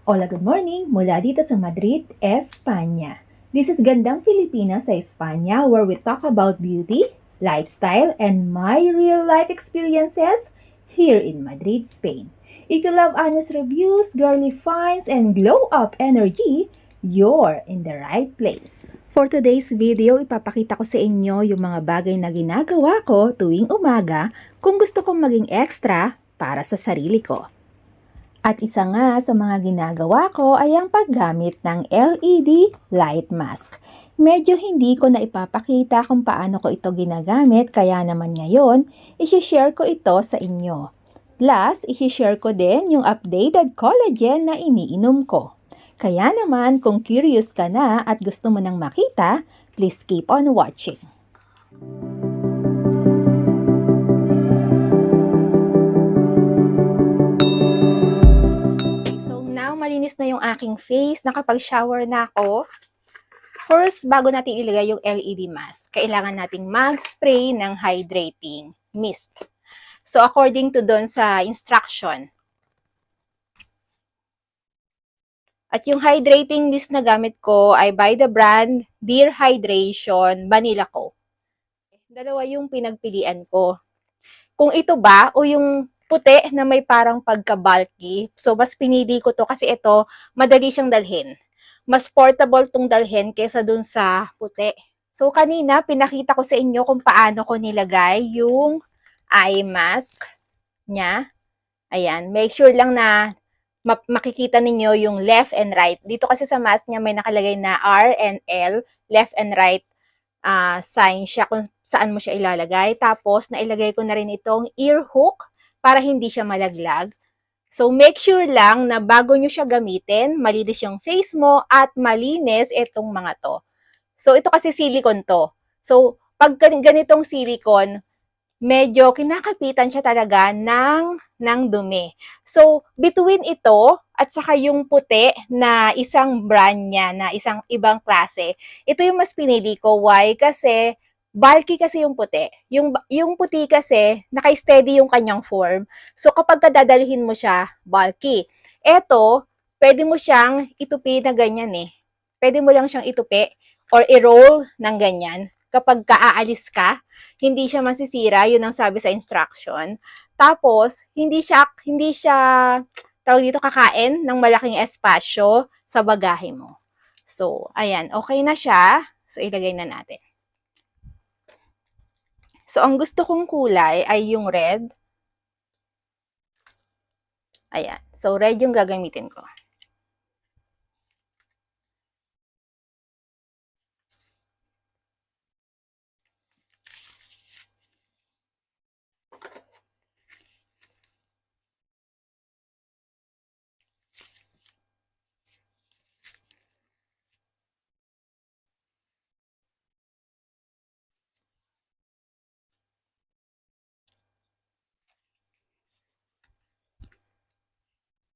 Hola, good morning! Mula dito sa Madrid, Espanya. This is Gandang Pilipinas sa Espanya, where we talk about beauty, lifestyle, and my real-life experiences here in Madrid, Spain. If you love honest reviews, girly finds, and glow-up energy, you're in the right place. For today's video, ipapakita ko sa inyo yung mga bagay na ginagawa ko tuwing umaga kung gusto kong maging extra para sa sarili ko. At isa nga sa mga ginagawa ko ay ang paggamit ng LED light mask. Medyo hindi ko na ipapakita kung paano ko ito ginagamit, kaya naman ngayon, isi-share ko ito sa inyo. Plus, isi-share ko din yung updated collagen na iniinom ko. Kaya naman, kung curious ka na at gusto mo nang makita, please keep on watching. Malinis na yung aking face, nakapag-shower na ako. First, bago natin ilagay yung LED mask, kailangan nating mag-spray ng hydrating mist. So, according to doon sa instruction. At yung hydrating mist na gamit ko ay by the brand Dear Hydration Vanilla Co. Dalawa yung pinagpilian ko. Kung ito ba o yung puti na may parang pagka-bulky. So, mas pinili ko to kasi ito, madali siyang dalhin. Mas portable tong dalhin kesa dun sa puti. So, kanina, pinakita ko sa inyo kung paano ko nilagay yung eye mask niya. Ayan, make sure lang na makikita ninyo yung left and right. Dito kasi sa mask niya may nakalagay na R and L, left and right sign siya kung saan mo siya ilalagay. Tapos, nailagay ko na rin itong ear hook para hindi siya malaglag. So, make sure lang na bago nyo siya gamitin, malinis yung face mo at malinis itong mga to. So, ito kasi silicone to. So, pag ganitong silicone, medyo kinakapitan siya talaga ng dumi. So, between ito at saka yung puti na isang brand niya, na isang ibang klase, ito yung mas pinili ko. Why? Kasi bulky kasi yung puti. Yung puti kasi, naka-steady yung kanyang form. So, kapag dadalhin mo siya, bulky. Ito, pwede mo siyang itupi na ganyan eh. Pwede mo lang siyang itupi or i-roll ng ganyan. Kapag aalis ka, hindi siya masisira, yun ang sabi sa instruction. Tapos, hindi siya tawag dito, kakain ng malaking espasyo sa bagahe mo. So, ayan, okay na siya. So, ilagay na natin. So, ang gusto kong kulay ay yung red. Ayan. So, red yung gagamitin ko.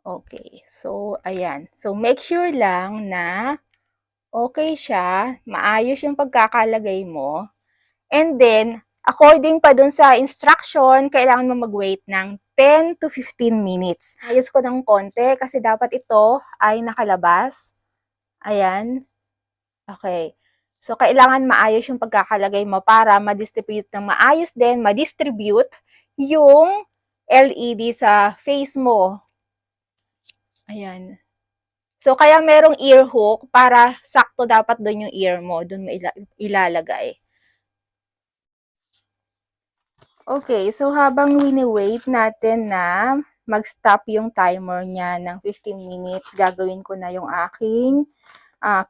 Okay. So, ayan. So, make sure lang na okay siya, maayos yung pagkakalagay mo. And then, according pa dun sa instruction, kailangan mo mag-wait ng 10 to 15 minutes. Ayos ko ng konti kasi dapat ito ay nakalabas. Ayan. Okay. So, kailangan maayos yung pagkakalagay mo para ma-distribute ng maayos din, ma-distribute yung LED sa face mo. Ayan. So, kaya merong ear hook para sakto dapat doon yung ear mo. Doon mo ilalagay. Okay, so habang wini-wait natin na mag-stop yung timer niya ng 15 minutes, gagawin ko na yung aking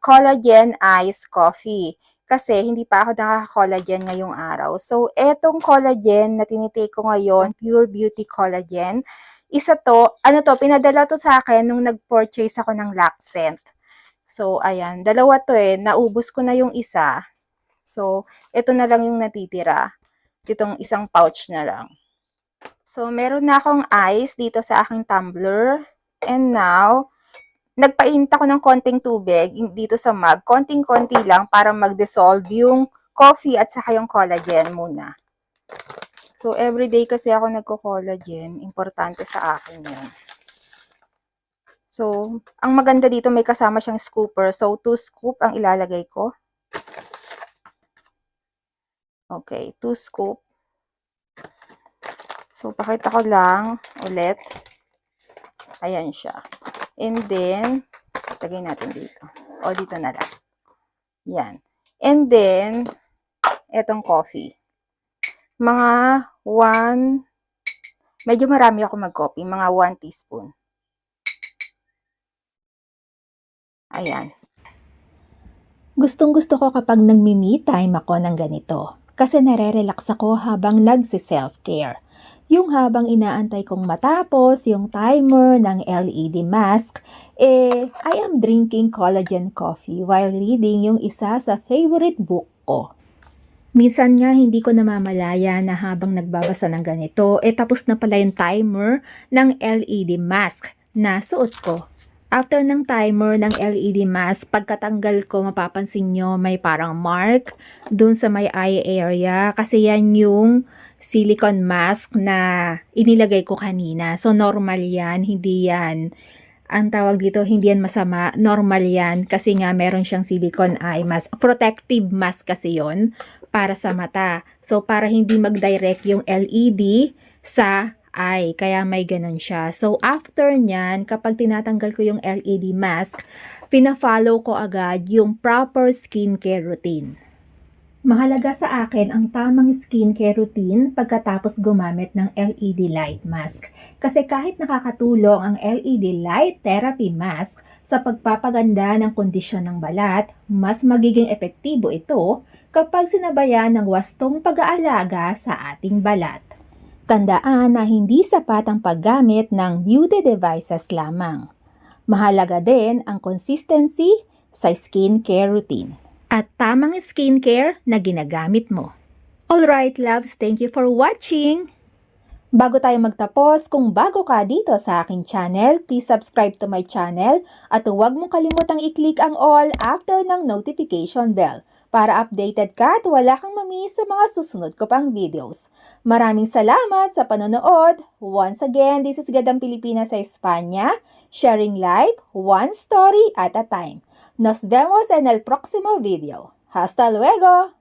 collagen iced coffee. Kasi hindi pa ako nakaka-collagen ngayong araw. So, etong collagen na tinitake ko ngayon, Pure Beauty Collagen, isa to, pinadala to sa akin nung nag-purchase ako ng Laxcent. So, ayan, dalawa to naubos ko na yung isa. So, ito na lang yung natitira. Itong isang pouch na lang. So, meron na akong ice dito sa aking tumbler. And now, nagpainit ako ng konting tubig dito sa mug. Konting-konti lang para mag-dissolve yung coffee at saka yung collagen muna. So, everyday kasi ako nagko-collagen. Importante sa akin yun. So, So, ang maganda dito may kasama siyang scooper. So, 2 scoop ang ilalagay ko. Okay, 2 scoop. So, pakita ko lang ulit. Ayan siya. And then, lagay natin dito. O, dito na lang. Yan. And then, etong coffee. Mga 1, medyo marami ako mag-coffee. Mga 1 teaspoon. Ayan. Gustong-gusto ko kapag nagmi-me time ako ng ganito. Kasi nare-relax ako habang nagsi-self-care. Yung habang inaantay kong matapos yung timer ng LED mask, I am drinking collagen coffee while reading yung isa sa favorite book ko. Minsan nga hindi ko namamalaya na habang nagbabasa ng ganito, tapos na pala yung timer ng LED mask na suot ko. After ng timer ng LED mask, pagkatanggal ko, mapapansin nyo may parang mark dun sa may eye area kasi yan yung silicone mask na inilagay ko kanina. So normal yan, hindi yan, ang tawag dito, hindi yan masama, normal yan kasi nga meron siyang silicone eye mask. Protective mask kasi yon para sa mata. So para hindi mag-direct yung LED sa eye, kaya may ganun siya. So, after nyan, kapag tinatanggal ko yung LED mask, pina-follow ko agad yung proper skincare routine. Mahalaga sa akin ang tamang skincare routine pagkatapos gumamit ng LED light mask. Kasi kahit nakakatulong ang LED light therapy mask sa pagpapaganda ng kondisyon ng balat, mas magiging epektibo ito kapag sinabayan ng wastong pag-aalaga sa ating balat. Tandaan na hindi sapat ang paggamit ng beauty devices lamang. Mahalaga din ang consistency sa skincare routine at tamang skincare na ginagamit mo. Alright loves, thank you for watching! Bago tayo magtapos, kung bago ka dito sa aking channel, please subscribe to my channel at huwag mong kalimutang i-click ang all after ng notification bell para updated ka at wala kang mamiss sa mga susunod ko pang videos. Maraming salamat sa panonood! Once again, this is Gadang Pilipinas sa Espanya, sharing life one story at a time. Nos vemos en el próximo video. Hasta luego!